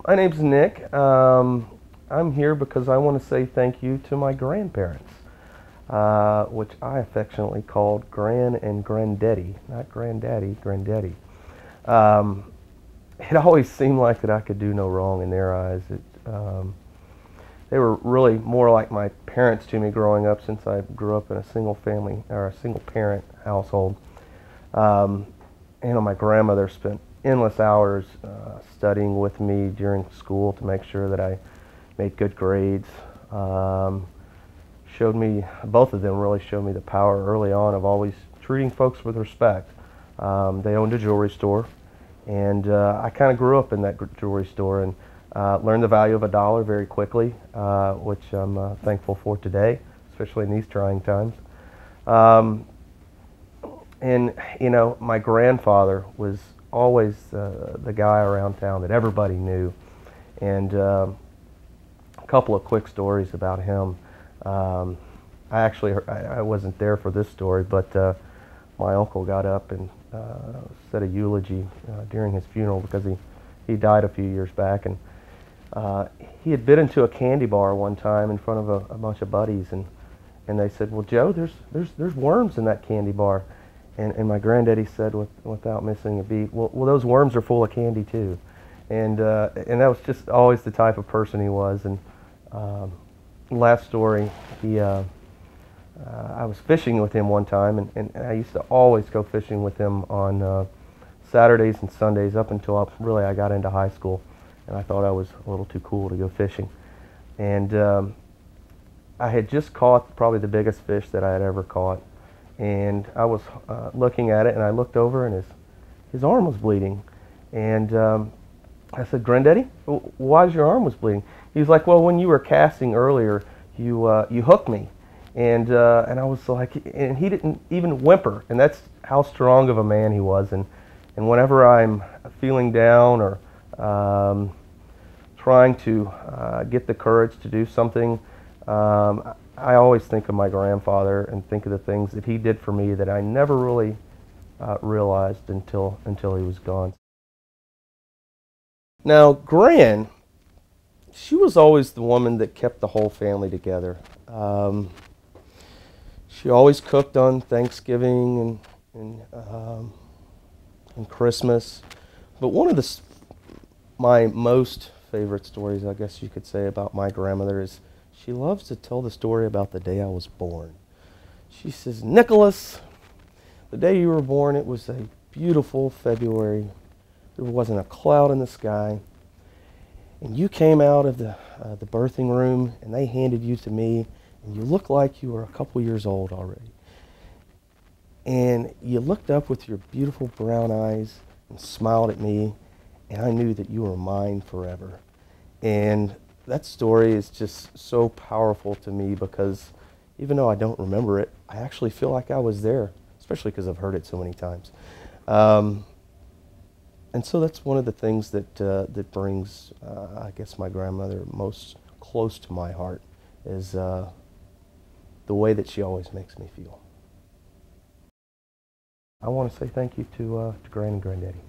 My name's Nick. I'm here because I want to say thank you to my grandparents, which I affectionately called Gran and Granddaddy, not Granddaddy, Granddaddy. Um, it always seemed like that I could do no wrong in their eyes. They were really more like my parents to me growing up, since I grew up in a single family or a single parent household. Um, my grandmother spent endless hours studying with me during school to make sure that I made good grades. Showed me, both of them really showed me the power early on of always treating folks with respect. They owned a jewelry store, and I kind of grew up in that jewelry store and learned the value of a dollar very quickly, which I'm thankful for today, especially in these trying times. Um, and my grandfather was always the guy around town that everybody knew. And a couple of quick stories about him. I wasn't there for this story, but my uncle got up and said a eulogy during his funeral, because he died a few years back. And he had been into a candy bar one time in front of a bunch of buddies, and they said, "Well, Joe, there's worms in that candy bar." And my granddaddy said, without missing a beat, well, those worms are full of candy too. And that was just always the type of person he was. And last story, I was fishing with him one time, and I used to always go fishing with him on Saturdays and Sundays up until I got into high school, and I thought I was a little too cool to go fishing. And I had just caught probably the biggest fish that I had ever caught. And I was looking at it, and I looked over, and his arm was bleeding. And I said, "Granddaddy, why is your arm was bleeding?" He was like, "Well, when you were casting earlier, you hooked me." And I was like, and he didn't even whimper, and that's how strong of a man he was. And whenever I'm feeling down or trying to get the courage to do something, I always think of my grandfather and think of the things that he did for me that I never really realized until he was gone. Now, Gran, she was always the woman that kept the whole family together. She always cooked on Thanksgiving and Christmas. But one of my most favorite stories, I guess you could say, about my grandmother is she loves to tell the story about the day I was born. She says, "Nicholas, the day you were born, it was a beautiful February. There wasn't a cloud in the sky. And you came out of the birthing room, and they handed you to me, and you looked like you were a couple years old already. And you looked up with your beautiful brown eyes and smiled at me, and I knew that you were mine forever." And that story is just so powerful to me, because even though I don't remember it, I actually feel like I was there, especially because I've heard it so many times. And so that's one of the things that brings, I guess, my grandmother most close to my heart, is the way that she always makes me feel. I want to say thank you to Gran and Granddaddy.